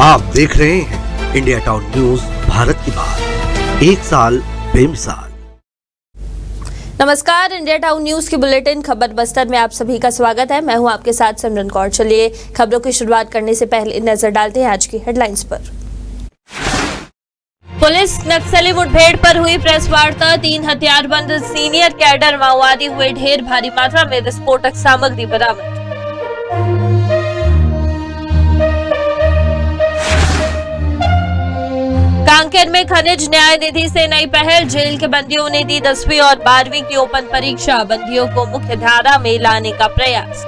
आप देख रहे हैं इंडिया टाउन न्यूज, भारत की बात, एक साल बेमिसाल। नमस्कार, इंडिया टाउन न्यूज की बुलेटिन खबर बस्तर में आप सभी का स्वागत है। मैं हूं आपके साथ सिमरन कौर। चलिए खबरों की शुरुआत करने से पहले नजर डालते हैं आज की हेडलाइंस पर। पुलिस नक्सली मुठभेड़ पर हुई प्रेस वार्ता, 3 हथियारबंद सीनियर कैडर माओवादी हुए ढेर, भारी मात्रा में विस्फोटक सामग्री बरामद। कांकेर में खनिज न्याय निधि से नई पहल, जेल के बंदियों ने दी 10वीं और 12वीं की ओपन परीक्षा, बंदियों को मुख्य धारा में लाने का प्रयास।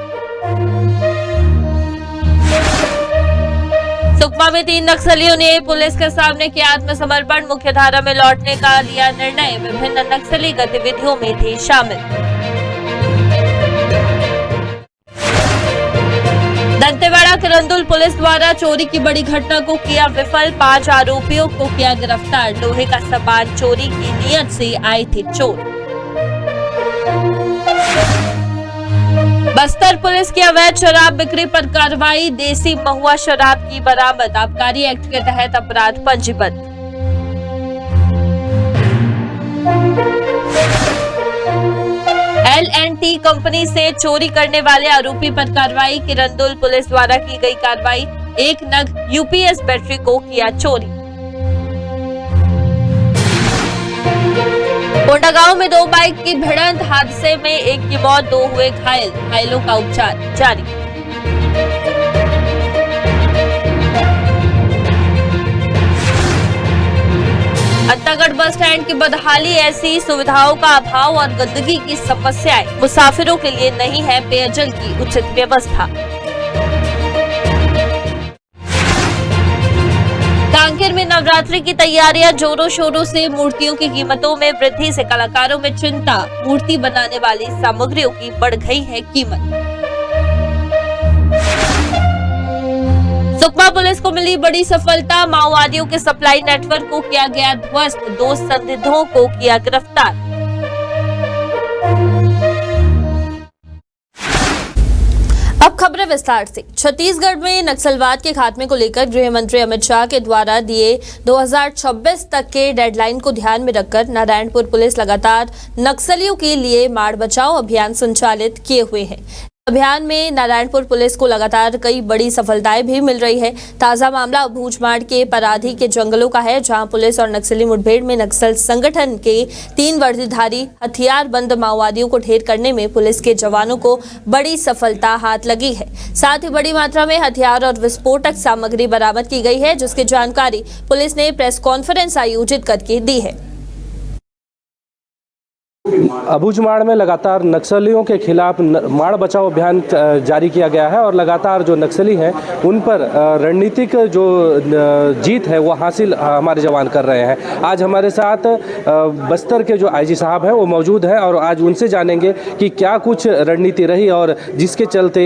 सुकमा में 3 नक्सलियों ने पुलिस के सामने किया आत्मसमर्पण, मुख्य धारा में लौटने का लिया निर्णय, विभिन्न नक्सली गतिविधियों में थे शामिल। दंतेवाड़ा किरंदुल पुलिस द्वारा चोरी की बड़ी घटना को किया विफल, 5 आरोपियों को किया गिरफ्तार, लोहे का सामान चोरी की नियत से आए थे चोर। बस्तर पुलिस की अवैध शराब बिक्री पर कार्रवाई, देसी महुआ शराब की बरामद, आबकारी एक्ट के तहत अपराध पंजीबद्ध। L&T कंपनी से चोरी करने वाले आरोपी पर कार्रवाई, किरंदुल पुलिस द्वारा की गई कार्रवाई, 1 नग यूपीएस बैटरी को किया चोरी। कोंडागांव में 2 बाइक की भिड़ंत, हादसे में 1 की मौत, 2 हुए घायल, घायलों का उपचार जारी। अंतागढ़ बस स्टैंड की बदहाली, ऐसी सुविधाओं का अभाव और गंदगी की समस्याएं, मुसाफिरों के लिए नहीं है पेयजल की उचित व्यवस्था। कांकेर में नवरात्रि की तैयारियां जोरों शोरों से, मूर्तियों की कीमतों में वृद्धि से कलाकारों में चिंता, मूर्ति बनाने वाली सामग्रियों की बढ़ गई है कीमत। सुकमा पुलिस को मिली बड़ी सफलता, माओवादियों के सप्लाई नेटवर्क को किया गया ध्वस्त, 2 संदिग्धों को किया गिरफ्तार। अब खबरें विस्तार से। छत्तीसगढ़ में नक्सलवाद के खात्मे को लेकर गृह मंत्री अमित शाह के द्वारा दिए 2026 तक के डेडलाइन को ध्यान में रखकर नारायणपुर पुलिस लगातार नक्सलियों के लिए माड़ बचाओ अभियान संचालित किए हुए है। अभियान में नारायणपुर पुलिस को लगातार कई बड़ी सफलताएं भी मिल रही है। ताजा मामला भूजमाड़ के पराधी के जंगलों का है, जहां पुलिस और नक्सली मुठभेड़ में नक्सल संगठन के 3 वर्दीधारी हथियारबंद माओवादियों को ढेर करने में पुलिस के जवानों को बड़ी सफलता हाथ लगी है। साथ ही बड़ी मात्रा में हथियार और विस्फोटक सामग्री बरामद की गई है, जिसकी जानकारी पुलिस ने प्रेस कॉन्फ्रेंस आयोजित करके दी है। अबूझमाड़ में लगातार नक्सलियों के खिलाफ माड़ बचाओ अभियान जारी किया गया है और लगातार जो नक्सली हैं उन पर रणनीतिक जो जीत है वो हासिल हमारे जवान कर रहे हैं। आज हमारे साथ बस्तर के जो आईजी साहब हैं वो मौजूद हैं और आज उनसे जानेंगे कि क्या कुछ रणनीति रही और जिसके चलते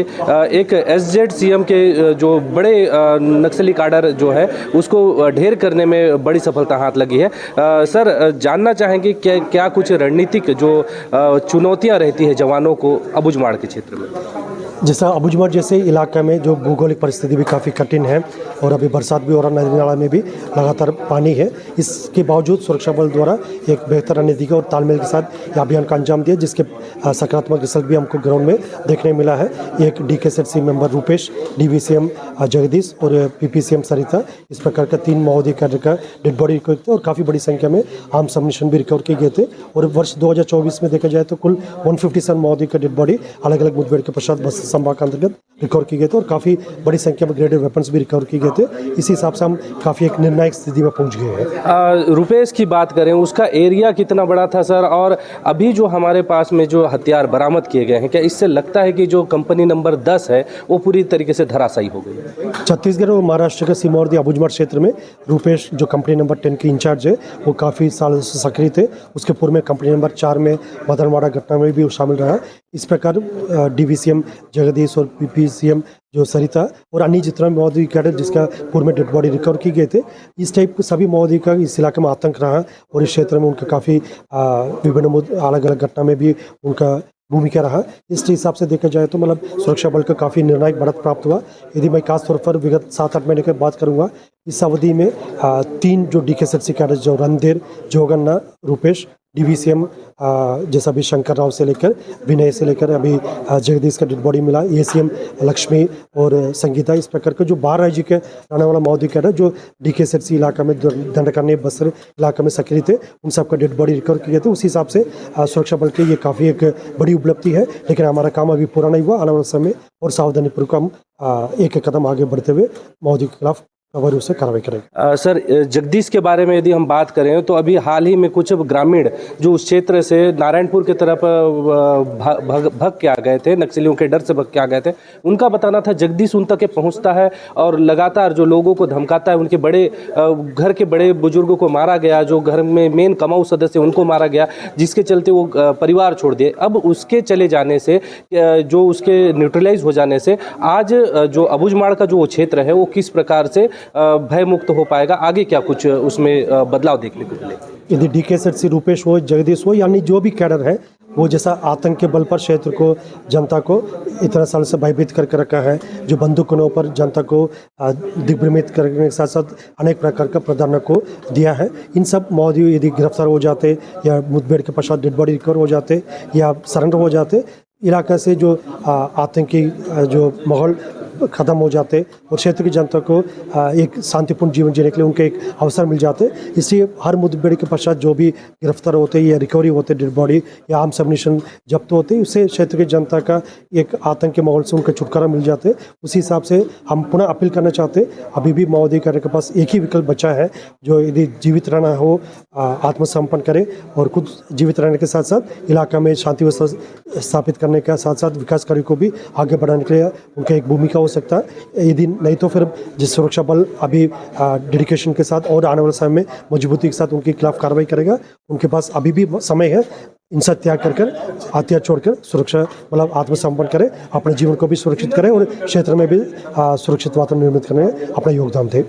एक SZCM के जो बड़े नक्सली काडर जो है उसको ढेर करने में बड़ी सफलता हाथ लगी है। सर, जानना चाहेंगे क्या कुछ रणनीतिक जो चुनौतियां रहती है जवानों को अबूझमाड़ के क्षेत्र में? जैसा अबूझमाड़ जैसे इलाके में जो भौगोलिक परिस्थिति भी काफ़ी कठिन है और अभी बरसात भी हो रहा, नदी नाला में भी लगातार पानी है, इसके बावजूद सुरक्षा बल द्वारा एक बेहतर रणनीति और तालमेल के साथ यह अभियान का अंजाम दिया, जिसके सकारात्मक रिजल्ट भी हमको ग्राउंड में देखने मिला है। एक DKZC member Rupesh, DVCM Jagdish और PPCM सरिता, इस प्रकार का 3 माओवादी कैडर का डेड बॉडी रिकवर थे और काफ़ी बड़ी संख्या में आर्म्स अम्युनिशन भी रिकवर किए गए थे। और वर्ष 2024 में देखा जाए तो कुल 157 माओवादी का डेड बॉडी अलग अलग मुठभेड़ के पश्चात बस्तर संभाग के अंतर्गत रिकवर किए गए थे और काफ़ी बड़ी संख्या में ग्रेडेड वेपन्स भी रिकवर किए गए थे। इसी हिसाब से हम काफ़ी एक निर्णायक स्थिति में पहुंच गए हैं। रुपेश की बात करें, उसका एरिया कितना बड़ा था सर, और अभी जो हमारे पास में जो हथियार बरामद किए गए हैं, क्या इससे लगता है कि जो कंपनी नंबर 10 है वो पूरी तरीके से धराशायी हो गई है? छत्तीसगढ़ और महाराष्ट्र के सीमावर्ती अबूझमाड़ क्षेत्र में रूपेश जो कंपनी नंबर 10 के इंचार्ज है वो काफ़ी सालों से सक्रिय थे। उसके पूर्व में कंपनी नंबर 4 में मदनवाड़ा घटना में भी शामिल रहा। इस प्रकार DVCM जगदीश और PPCM जो सरिता और अन्य जितना माओवादी कैडर जिसका पूर्व में डेड बॉडी रिकवर की गए थे, इस टाइप के सभी माओवादी का इस इलाके में आतंक रहा और इस क्षेत्र में उनका काफ़ी विभिन्न अलग अलग घटना में भी उनका भूमिका रहा। इस हिसाब से देखा जाए तो मतलब सुरक्षा बल का काफ़ी निर्णायक बढ़त प्राप्त हुआ। यदि मैं खास तौर पर विगत 7-8 महीने की बात करूँगा, इस अवधि में 3 जो DKSRC कैडर जो रणधीर, जोगन्ना, रूपेश, DVCM जैसा भी शंकर राव से लेकर विनय से लेकर अभी जगदीश का डेड बॉडी मिला, ACM लक्ष्मी और संगीता, इस प्रकार का जो 12 राज्य के रहने वाला माओवादी कैडर जो DKSRC इलाका में दंडकारण्य बस्तर इलाका में सक्रिय थे, उन सब का डेड बॉडी रिकवर किए थे। उस हिसाब से सुरक्षा बल के ये काफ़ी एक बड़ी उपलब्धि है। लेकिन हमारा काम अभी पूरा नहीं हुआ। आने वाले समय और सावधानीपूर्वक हम एक कदम आगे बढ़ते हुए माओवादी के खिलाफ और उससे कार्रवाई करेंगे। सर, जगदीश के बारे में यदि हम बात करें तो अभी हाल ही में कुछ ग्रामीण जो उस क्षेत्र से नारायणपुर की तरफ भग के आ गए थे, नक्सलियों के डर से भग के आ गए थे, उनका बताना था जगदीश उन तक पहुंचता है और लगातार जो लोगों को धमकाता है, उनके बड़े घर के बड़े बुजुर्गों को मारा गया, जो घर में मेन कमाऊ सदस्य उनको मारा गया, जिसके चलते वो परिवार छोड़ दिए। अब उसके चले जाने से, जो उसके न्यूट्रलाइज हो जाने से आज जो अबुझमाड़ का जो वो क्षेत्र है वो किस प्रकार से भय मुक्त हो पाएगा, आगे क्या कुछ उसमें बदलाव देखने को मिलेगा? यदि DKSRC रूपेश हो, जगदीश हो, यानी जो भी कैडर है, वो जैसा आतंक के बल पर क्षेत्र को, जनता को इतना साल से भयभीत करके रखा है, जो बंदूकों पर जनता को दिग्भ्रमित करने के साथ साथ अनेक प्रकार का प्रावधानों को दिया है, इन सब माओवादी यदि गिरफ्तार हो जाते या मुठभेड़ के पश्चात डेड बॉडी रिकवर हो जाते या सरेंडर हो जाते, इलाका से जो आतंकी जो माहौल ख़त्म हो जाते और क्षेत्र की जनता को एक शांतिपूर्ण जीवन जीने के लिए उनके एक अवसर मिल जाते। इसलिए हर मुठभेड़ के पश्चात जो भी गिरफ्तार होते या रिकवरी होते डेड बॉडी या आर्म्स एम्युनिशन जब्त होते, उससे क्षेत्र की जनता का एक आतंक के माहौल से उनका छुटकारा मिल जाते। उसी हिसाब से हम पुनः अपील करना चाहते, अभी भी माओवादी कैडर के पास एक ही विकल्प बचा है, जो यदि जीवित रहना हो आत्मसमर्पण करे और खुद जीवित रहने के साथ साथ इलाका में शांति व्यवस्था स्थापित करने के साथ साथ विकास कार्य को भी आगे बढ़ाने के लिए उनका एक भूमिका हो सकता है। यदि नहीं तो फिर जिस सुरक्षा बल अभी डेडिकेशन के साथ और आने वाले समय में मजबूती के साथ उनके खिलाफ कार्रवाई करेगा। उनके पास अभी भी समय है, इनसे त्याग कर हथियार छोड़कर सुरक्षा मतलब आत्मसमर्पण करें, अपने जीवन को भी सुरक्षित करें और क्षेत्र में भी सुरक्षित वातावरण निर्मित करने में अपना योगदान दें।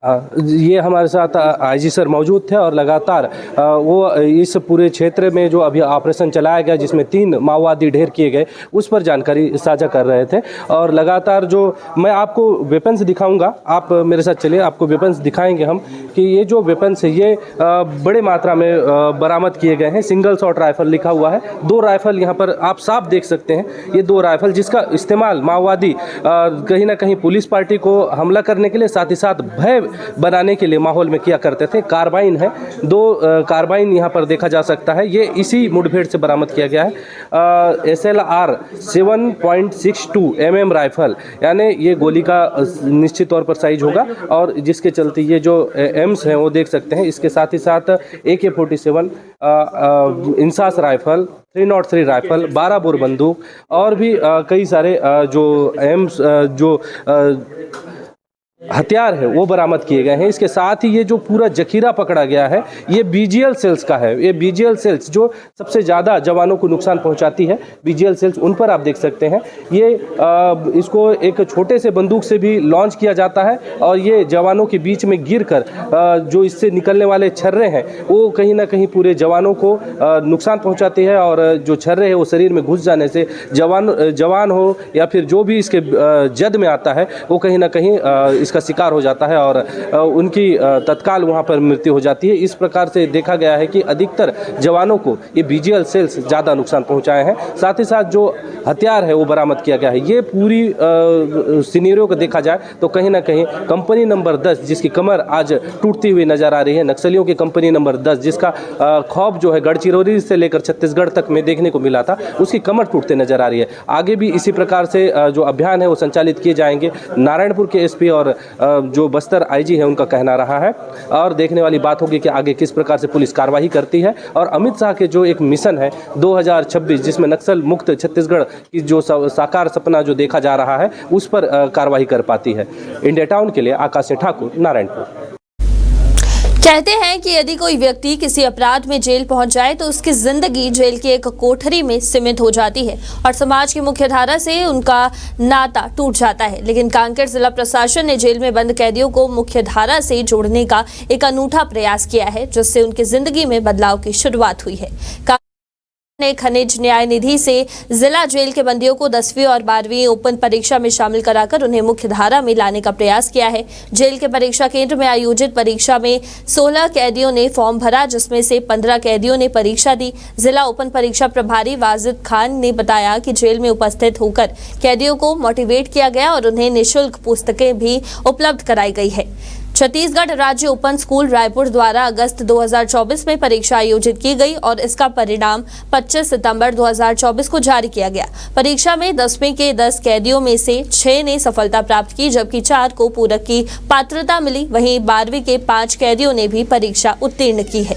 ये हमारे साथ IG सर मौजूद थे और लगातार वो इस पूरे क्षेत्र में जो अभी ऑपरेशन चलाया गया, जिसमें 3 माओवादी ढेर किए गए, उस पर जानकारी साझा कर रहे थे। और लगातार जो मैं आपको वेपन्स दिखाऊंगा, आप मेरे साथ चलिए, आपको वेपन्स दिखाएंगे हम कि ये जो वेपन्स है ये बड़े मात्रा में बरामद किए गए हैं। सिंगल शॉट राइफल लिखा हुआ है, 2 राइफल यहाँ पर आप साफ देख सकते हैं, ये 2 राइफल जिसका इस्तेमाल माओवादी कहीं ना कहीं पुलिस पार्टी को हमला करने के लिए, साथ ही साथ भय बनाने के लिए माहौल में किया करते थे। कार्बाइन है, 2 कार्बाइन यहाँ पर देखा जा सकता है, ये इसी मुठभेड़ से बरामद किया गया है। SLR 7.62 mm राइफल, यानी ये गोली का निश्चित तौर पर साइज होगा और जिसके चलते ये जो एम्स हैं वो देख सकते हैं। इसके साथ ही साथ AK-47 INSAS rifle, 303 rifle, 12 bore बंदूक और भी कई सारे जो एम्स जो हथियार है वो बरामद किए गए हैं। इसके साथ ही ये जो पूरा जखीरा पकड़ा गया है ये BGL सेल्स का है। ये BGL सेल्स जो सबसे ज़्यादा जवानों को नुकसान पहुंचाती है, BGL सेल्स, उन पर आप देख सकते हैं। ये इसको एक छोटे से बंदूक से भी लॉन्च किया जाता है और ये जवानों के बीच में गिरकर जो इससे निकलने वाले छर्रे हैं वो कहीं ना कहीं पूरे जवानों को नुकसान पहुँचाती है और जो छर्रे है वो शरीर में घुस जाने से जवान हो या फिर जो भी इसके जद में आता है वो कहीं ना कहीं इसका शिकार हो जाता है और उनकी तत्काल वहां पर मृत्यु हो जाती है। इस प्रकार से देखा गया है कि अधिकतर जवानों को ये BGL सेल्स ज़्यादा नुकसान पहुंचाए हैं। साथ ही साथ जो हथियार है वो बरामद किया गया है। ये पूरी सिनेरियो को देखा जाए तो कहीं ना कहीं कंपनी नंबर 10 जिसकी कमर आज टूटती हुई नजर आ रही है, नक्सलियों की कंपनी नंबर 10 जिसका खौफ जो है गढ़चिरौली से लेकर छत्तीसगढ़ तक में देखने को मिला था, उसकी कमर टूटते नजर आ रही है। आगे भी इसी प्रकार से जो अभियान है वो संचालित किए जाएंगे। नारायणपुर के SP और जो बस्तर IG है उनका कहना रहा है और देखने वाली बात होगी कि आगे किस प्रकार से पुलिस कार्रवाई करती है। और अमित शाह के जो एक मिशन है 2026 जिसमें नक्सल मुक्त छत्तीसगढ़ की जो साकार सपना जो देखा जा रहा है उस पर कार्रवाई कर पाती है। इंडिया टाउन के लिए आकाश सिंह ठाकुर, नारायणपुर। कहते हैं कि यदि कोई व्यक्ति किसी अपराध में जेल पहुंच जाए तो उसकी जिंदगी जेल की एक कोठरी में सीमित हो जाती है और समाज की मुख्यधारा से उनका नाता टूट जाता है। लेकिन कांकेर जिला प्रशासन ने जेल में बंद कैदियों को मुख्यधारा से जोड़ने का एक अनूठा प्रयास किया है, जिससे उनकी जिंदगी में बदलाव की शुरुआत हुई है। ने खनिज न्याय निधि से जिला जेल के बंदियों को 10वीं और 12वीं ओपन परीक्षा में शामिल कराकर उन्हें मुख्य धारा में लाने का प्रयास किया है। जेल के परीक्षा केंद्र में आयोजित परीक्षा में 16 कैदियों ने फॉर्म भरा, जिसमें से 15 कैदियों ने परीक्षा दी। जिला ओपन परीक्षा प्रभारी वाजिद खान ने बताया कि जेल में उपस्थित होकर कैदियों को मोटिवेट किया गया और उन्हें निःशुल्क पुस्तकें भी उपलब्ध कराई गई है। छत्तीसगढ़ राज्य ओपन स्कूल रायपुर द्वारा अगस्त 2024 में परीक्षा आयोजित की गई और इसका परिणाम 25 सितंबर 2024 को जारी किया गया। परीक्षा में 10वीं के 10 कैदियों में से 6 ने सफलता प्राप्त की, जबकि 4 को पूरक की पात्रता मिली। वहीं 12वीं के 5 कैदियों ने भी परीक्षा उत्तीर्ण की है।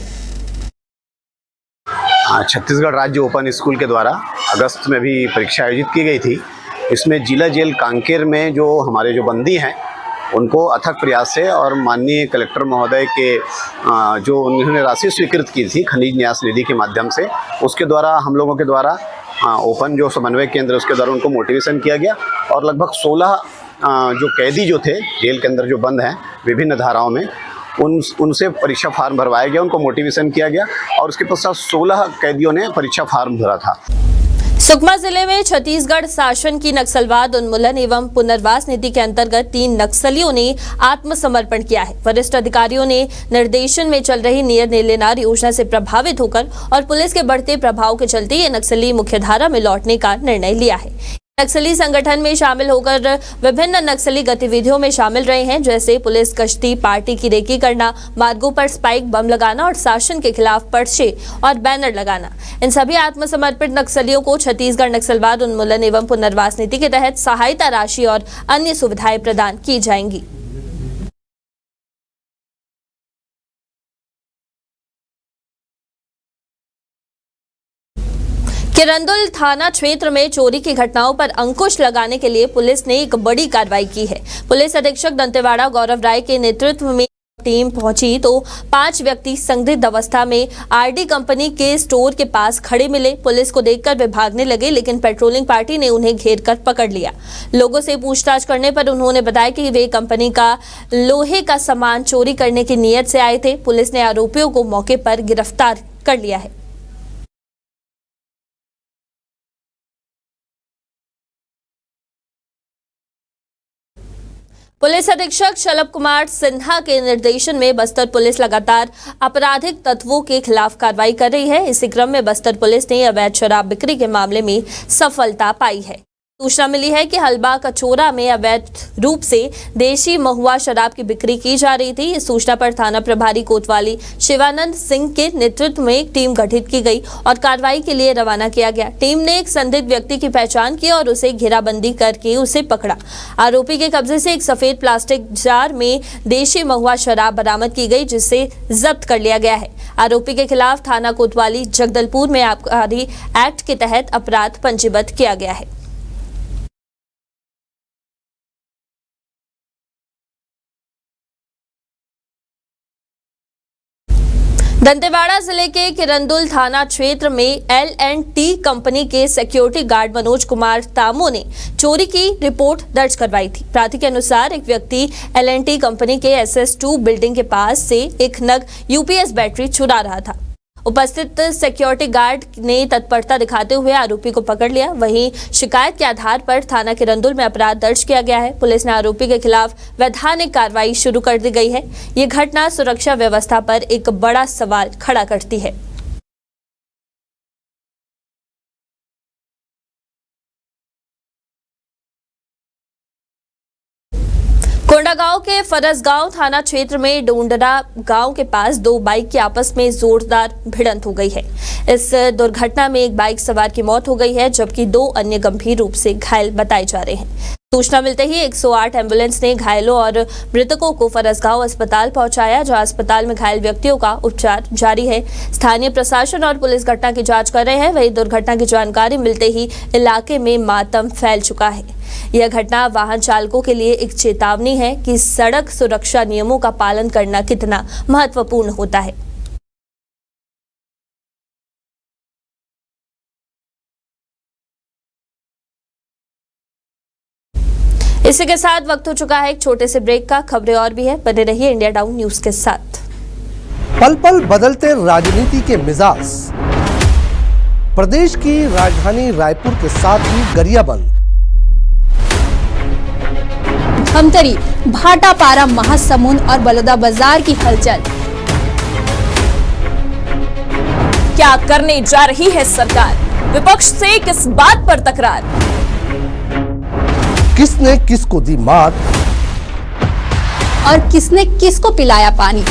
छत्तीसगढ़ राज्य ओपन स्कूल के द्वारा अगस्त में भी परीक्षा आयोजित की गई थी। इसमें जिला जेल कांकेर में जो हमारे जो बंदी हैं उनको अथक प्रयास से और माननीय कलेक्टर महोदय के जो उन्होंने राशि स्वीकृत की थी खनिज न्यास निधि के माध्यम से, उसके द्वारा हम लोगों के द्वारा ओपन जो समन्वय केंद्र उसके द्वारा उनको मोटिवेशन किया गया और लगभग 16 जो कैदी जो थे जेल के अंदर जो बंद हैं विभिन्न धाराओं में उनसे परीक्षा फार्म भरवाया गया, उनको मोटिवेशन किया गया और उसके पश्चात 16 कैदियों ने परीक्षा फार्म भरा था। सुकमा जिले में छत्तीसगढ़ शासन की नक्सलवाद उन्मूलन एवं पुनर्वास नीति के अंतर्गत 3 नक्सलियों ने आत्मसमर्पण किया है। वरिष्ठ अधिकारियों ने निर्देशन में चल रही नियर नीलेनार योजना से प्रभावित होकर और पुलिस के बढ़ते प्रभाव के चलते ये नक्सली मुख्यधारा में लौटने का निर्णय लिया है। नक्सली संगठन में शामिल होकर विभिन्न नक्सली गतिविधियों में शामिल रहे हैं, जैसे पुलिस गश्ती, पार्टी की रेकी करना, मार्गों पर स्पाइक बम लगाना और शासन के खिलाफ पर्चे और बैनर लगाना। इन सभी आत्मसमर्पित नक्सलियों को छत्तीसगढ़ नक्सलवाद उन्मूलन एवं पुनर्वास नीति के तहत सहायता राशि और अन्य सुविधाएं प्रदान की जाएंगी। किरंदुल थाना क्षेत्र में चोरी की घटनाओं पर अंकुश लगाने के लिए पुलिस ने एक बड़ी कार्रवाई की है। पुलिस अधीक्षक दंतेवाड़ा गौरव राय के नेतृत्व में टीम पहुंची तो 5 व्यक्ति संदिग्ध अवस्था में आरडी कंपनी के स्टोर के पास खड़े मिले। पुलिस को देखकर वे भागने लगे, लेकिन पेट्रोलिंग पार्टी ने उन्हें घेर कर पकड़ लिया। लोगों से पूछताछ करने पर उन्होंने बताया कि वे कंपनी का लोहे का सामान चोरी करने की नीयत से आए थे। पुलिस ने आरोपियों को मौके पर गिरफ्तार कर लिया है। पुलिस अधीक्षक शलभ कुमार सिन्हा के निर्देशन में बस्तर पुलिस लगातार आपराधिक तत्वों के खिलाफ कार्रवाई कर रही है। इसी क्रम में बस्तर पुलिस ने अवैध शराब बिक्री के मामले में सफलता पाई है। सूचना मिली है कि हलबा कचोरा में अवैध रूप से देशी महुआ शराब की बिक्री की जा रही थी। इस सूचना पर थाना प्रभारी कोतवाली शिवानंद सिंह के नेतृत्व में एक टीम गठित की गई और कार्रवाई के लिए रवाना किया गया। टीम ने एक संदिग्ध व्यक्ति की पहचान की और उसे घेराबंदी करके उसे पकड़ा। आरोपी के कब्जे से एक सफेद प्लास्टिक जार में देशी महुआ शराब बरामद की गई, जिसे जब्त कर लिया गया है। आरोपी के खिलाफ थाना कोतवाली जगदलपुर में आबकारी एक्ट के तहत अपराध पंजीबद्ध किया गया है। दंतेवाड़ा जिले के किरंदुल थाना क्षेत्र में L&T कंपनी के सिक्योरिटी गार्ड मनोज कुमार तामो ने चोरी की रिपोर्ट दर्ज करवाई थी। प्राथमिक के अनुसार एक व्यक्ति L&T कंपनी के SS2 बिल्डिंग के पास से एक नग UPS बैटरी चुरा रहा था। उपस्थित सिक्योरिटी गार्ड ने तत्परता दिखाते हुए आरोपी को पकड़ लिया। वहीं शिकायत के आधार पर थाना किरंदुल में अपराध दर्ज किया गया है। पुलिस ने आरोपी के खिलाफ वैधानिक कार्रवाई शुरू कर दी गई है। ये घटना सुरक्षा व्यवस्था पर एक बड़ा सवाल खड़ा करती है। कोंडागांव के फरसगांव थाना क्षेत्र में डोंडरा गांव के पास 2 बाइक की आपस में जोरदार भिड़ंत हो गई है। इस दुर्घटना में एक बाइक सवार की मौत हो गई है, जबकि 2 अन्य गंभीर रूप से घायल बताए जा रहे हैं। सूचना मिलते ही 108 एम्बुलेंस ने घायलों और मृतकों को फरसगांव अस्पताल पहुंचाया, जहां अस्पताल में घायल व्यक्तियों का उपचार जारी है। स्थानीय प्रशासन और पुलिस घटना की जांच कर रहे हैं। वहीं दुर्घटना की जानकारी मिलते ही इलाके में मातम फैल चुका है। यह घटना वाहन चालकों के लिए एक चेतावनी है कि सड़क सुरक्षा नियमों का पालन करना कितना महत्वपूर्ण होता है। इसी के साथ वक्त हो चुका है एक छोटे से ब्रेक का। खबरें और भी है, बने रहिए इंडिया टाउन न्यूज के साथ। पल पल बदलते राजनीति के मिजाज, प्रदेश की राजधानी रायपुर के साथ ही गरियाबंद, धमतरी, भाटापारा, महासमुंद और बलौदा बाजार की हलचल। क्या करने जा रही है सरकार? विपक्ष से किस बात पर तकरार? किसने किसको दी मात और किसने किसको पिलाया पानी?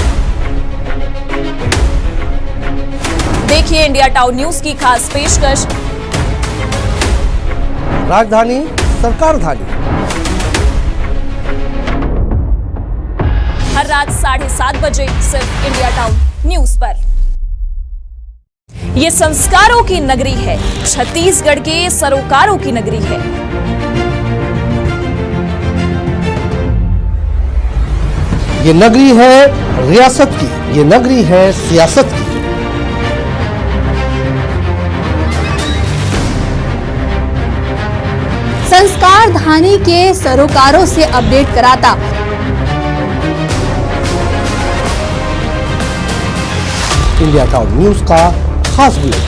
देखिए इंडिया टाउन न्यूज की खास पेशकश। राजधानी सरकार धानी, हर रात 7:30 बजे सिर्फ इंडिया टाउन न्यूज पर। ये संस्कारों की नगरी है, छत्तीसगढ़ के सरोकारों की नगरी है। ये नगरी है रियासत की, ये नगरी है सियासत की। संस्कार धानी के सरोकारों से अपडेट कराता इंडिया टाउन न्यूज का खास बुलेटिन।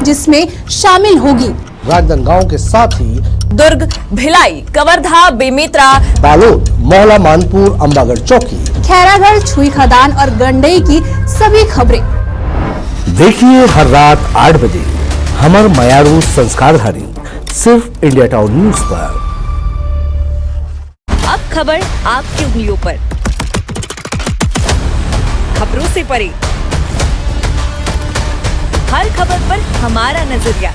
जिसमें शामिल होगी राजनांदगांव के साथ ही दुर्ग, भिलाई, कवर्धा, बेमेतरा, बालोद, मोहला, मानपुर, अंबागढ़ चौकी, खैरागढ़, छुई खदान और गंडई की सभी खबरें। देखिए हर रात 8 बजे हमर मयारू संस्कारधारी सिर्फ इंडिया टाउन न्यूज पर। अब खबर आपकी उंगलियों पर, खबरों से परे, हर खबर पर हमारा नजरिया।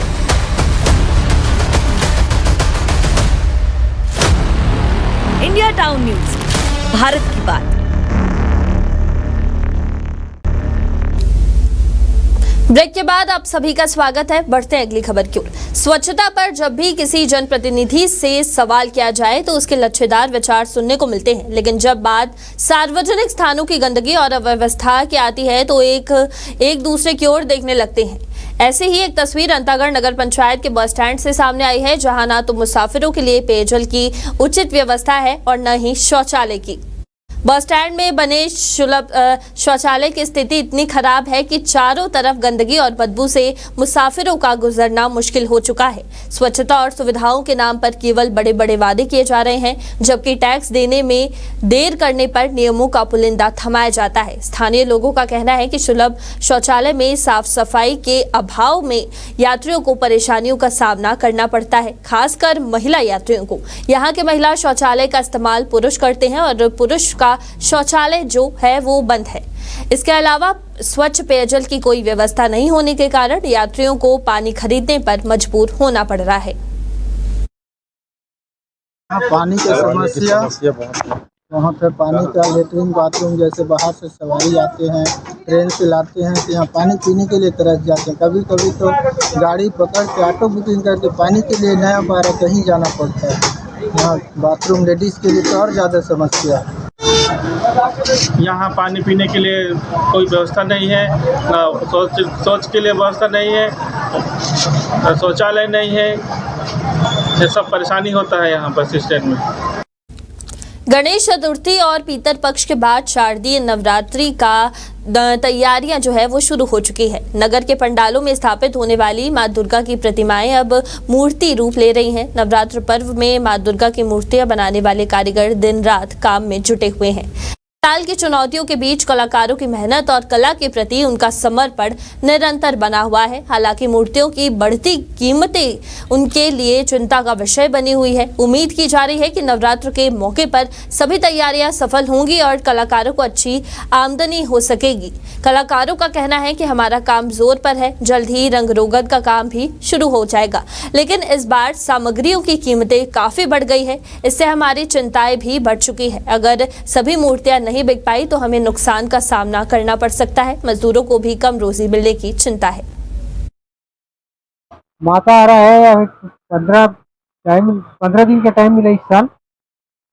इंडिया टाउन न्यूज, भारत की बात। ब्रेक के बाद आप सभी का स्वागत है। बढ़ते हैं अगली खबर की ओर। स्वच्छता पर जब भी किसी जनप्रतिनिधि से सवाल किया जाए तो उसके लच्छेदार विचार सुनने को मिलते हैं, लेकिन जब बात सार्वजनिक स्थानों की गंदगी और अव्यवस्था की आती है तो एक दूसरे की ओर देखने लगते हैं। ऐसे ही एक तस्वीर अंतागढ़ नगर पंचायत के बस स्टैंड से सामने आई है, जहां ना तो मुसाफिरों के लिए पेयजल की उचित व्यवस्था है और न ही शौचालय की। बस स्टैंड में बने सुलभ शौचालय की स्थिति इतनी खराब है कि चारों तरफ गंदगी और बदबू से मुसाफिरों का गुजरना मुश्किल हो चुका है। स्वच्छता और सुविधाओं के नाम पर केवल बड़े बड़े वादे किए जा रहे हैं, जबकि टैक्स देने में देर करने पर नियमों का पुलिंदा थमाया जाता है। स्थानीय लोगों का कहना है कि सुलभ शौचालय में साफ सफाई के अभाव में यात्रियों को परेशानियों का सामना करना पड़ता है, खासकर महिला यात्रियों को। यहाँ के महिला शौचालय का इस्तेमाल पुरुष करते हैं और पुरुष का शौचालय जो है वो बंद है। इसके अलावा स्वच्छ पेयजल की कोई व्यवस्था नहीं होने के कारण यात्रियों को पानी खरीदने पर मजबूर होना पड़ रहा है। पानी की समस्या, वहाँ पे पानी का लेटरिन बाथरूम, जैसे बाहर से सवारी आते हैं, ट्रेन से लाते हैं तो यहाँ पानी पीने के लिए तरस जाते हैं। कभी कभी तो गाड़ी पकड़ के ऑटो बुकिंग करके पानी के लिए नया बारा कहीं जाना पड़ता है। यहाँ बाथरूम लेडीज़ के लिए तो और ज़्यादा समस्या है। यहाँ पानी पीने के लिए कोई व्यवस्था नहीं है, शौच के लिए व्यवस्था नहीं है, शौचालय नहीं है। ये सब परेशानी होता है यहाँ बस स्टैंड में। गणेश चतुर्थी और पितर पक्ष के बाद शारदीय नवरात्रि का तैयारियां जो है वो शुरू हो चुकी है। नगर के पंडालों में स्थापित होने वाली मां दुर्गा की प्रतिमाएं अब मूर्ति रूप ले रही हैं। नवरात्र पर्व में मां दुर्गा की मूर्तियां बनाने वाले कारीगर दिन रात काम में जुटे हुए हैं। साल की चुनौतियों के बीच कलाकारों की मेहनत और कला के प्रति उनका समर्पण निरंतर बना हुआ है। हालांकि मूर्तियों की बढ़ती कीमतें उनके लिए चिंता का विषय बनी हुई है। उम्मीद की जा रही है कि नवरात्र के मौके पर सभी तैयारियां सफल होंगी और कलाकारों को अच्छी आमदनी हो सकेगी। कलाकारों का कहना है कि हमारा काम जोर पर है, जल्द ही रंग रोगन का काम भी शुरू हो जाएगा, लेकिन इस बार सामग्रियों की कीमतें काफी बढ़ गई है। इससे हमारी चिंताएं भी बढ़ चुकी है। अगर सभी मूर्तियां नहीं बिक पाई तो हमें नुकसान का सामना करना पड़ सकता है। मजदूरों को भी कम रोजी मिलने की चिंता है। माता आ रहा है, 15 दिन का टाइम मिला इस साल,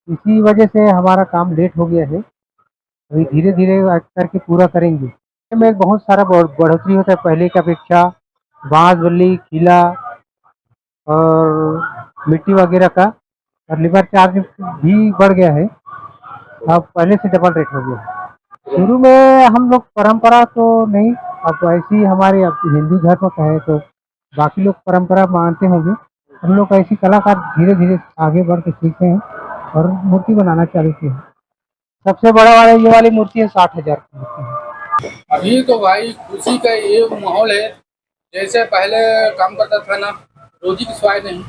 इसी वजह से हमारा काम लेट हो गया है। अभी धीरे धीरे करके पूरा करेंगे। में बहुत सारा बढ़ोतरी होता है पहले की अपेक्षा, बांस बल्ली, किला और मिट्टी वगैरह का, और लेबर चार्ज भी बढ़ गया है। अब पहले से डबल रेट हो गया। शुरू में हम लोग परंपरा तो नहीं, अब ऐसी हमारे अब हिंदू धर्म का है तो बाकी लोग परंपरा मानते होंगे। हम लोग ऐसी कलाकार धीरे धीरे आगे बढ़ के सीखे हैं और मूर्ति बनाना चालू किया। सबसे बड़ा वाला ये वाली मूर्ति है 60,000 की मूर्ति है। अभी तो भाई खुशी का ये माहौल है, जैसे पहले काम करता था ना, रोजी की सवाई नहीं,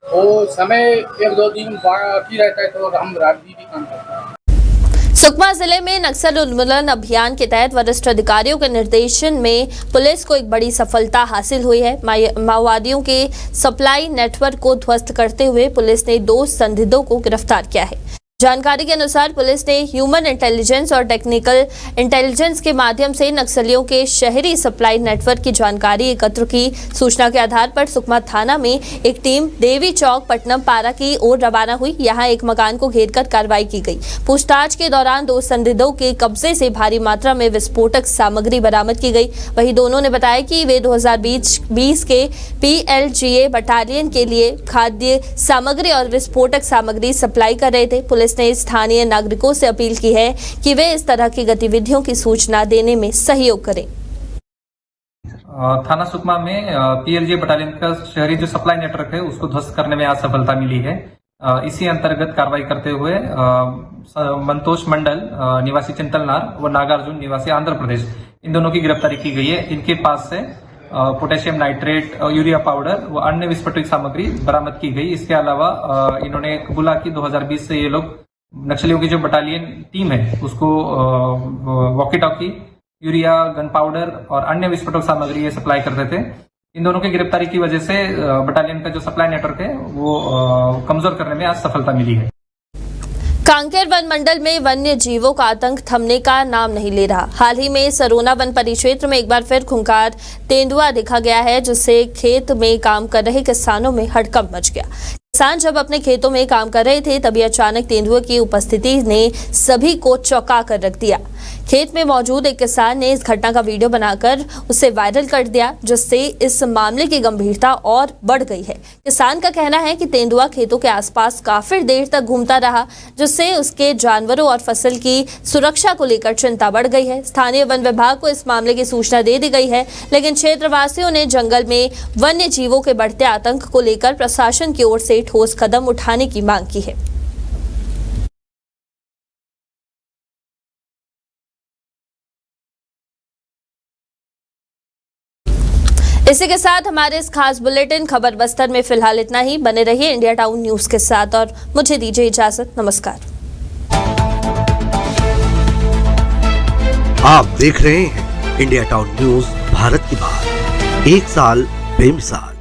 वो समय 1-2 दिन बाकी रहता है तो हम रात भी काम करते हैं। सुकमा जिले में नक्सल उन्मूलन अभियान के तहत वरिष्ठ अधिकारियों के निर्देशन में पुलिस को एक बड़ी सफलता हासिल हुई है। माओवादियों के सप्लाई नेटवर्क को ध्वस्त करते हुए पुलिस ने 2 संदिग्धों को गिरफ्तार किया है। जानकारी के अनुसार पुलिस ने ह्यूमन इंटेलिजेंस और टेक्निकल इंटेलिजेंस के माध्यम से नक्सलियों के शहरी सप्लाई नेटवर्क की जानकारी एकत्र की। सूचना के आधार पर सुकमा थाना में एक टीम देवी चौक पटनम पारा की ओर रवाना हुई। यहां एक मकान को घेरकर कार्रवाई की गई। पूछताछ के दौरान 2 संदिग्धों के कब्जे से भारी मात्रा में विस्फोटक सामग्री बरामद की गई। वहीं दोनों ने बताया कि वे 2020 के PLGA बटालियन के लिए खाद्य सामग्री और विस्फोटक सामग्री सप्लाई कर रहे थे। पुलिस ने स्थानीय नागरिकों से अपील की है कि वे इस तरह की गतिविधियों की सूचना देने में सहयोग करें। थाना सुकमा में PLGA बटालियन का शहरी जो सप्लाई नेटवर्क है उसको ध्वस्त करने में आज सफलता मिली है। इसी अंतर्गत कार्रवाई करते हुए मंतोष मंडल निवासी चिंतलनार व नागार्जुन निवासी आंध्र प्रदेश, इन दोनों की गिरफ्तारी की गई है। इनके पास से पोटेशियम नाइट्रेट, यूरिया पाउडर व अन्य विस्फोटक सामग्री बरामद की गई। इसके अलावा इन्होंने कबूला की 2020 से ये लोग नक्सलियों की जो बटालियन टीम है उसको walkie talkie, urea, gun powder और अन्य विस्फोटक सामग्री ये सप्लाई करते थे। इन दोनों की गिरफ्तारी की वजह से बटालियन का जो सप्लाई नेटवर्क है वो कमजोर करने में आज सफलता मिली है। कांकेर वन मंडल में वन्य जीवों का आतंक थमने का नाम नहीं ले रहा। हाल ही में सरोना वन परिक्षेत्र में एक बार फिर खूंखार तेंदुआ देखा गया है, जिससे खेत में काम कर रहे किसानों में हड़कंप मच गया। किसान जब अपने खेतों में काम कर रहे थे तभी अचानक तेंदुए की उपस्थिति ने सभी को चौंका कर रख दिया। खेत में मौजूद एक किसान ने इस घटना का वीडियो बनाकर उसे वायरल कर दिया, जिससे इस मामले की गंभीरता और बढ़ गई है। किसान का कहना है कि तेंदुआ खेतों के आसपास काफी देर तक घूमता रहा, जिससे उसके जानवरों और फसल की सुरक्षा को लेकर चिंता बढ़ गई है। स्थानीय वन विभाग को इस मामले की सूचना दे दी गई है, लेकिन क्षेत्रवासियों ने जंगल में वन्य जीवों के बढ़ते आतंक को लेकर प्रशासन की ओर से ठोस कदम उठाने की मांग की है। इसी के साथ हमारे इस खास बुलेटिन खबर बस्तर में फिलहाल इतना ही। बने रहिए इंडिया टाउन न्यूज के साथ और मुझे दीजिए इजाजत। नमस्कार। आप देख रहे हैं इंडिया टाउन न्यूज, भारत की बात, 1 साल बेमिसाल।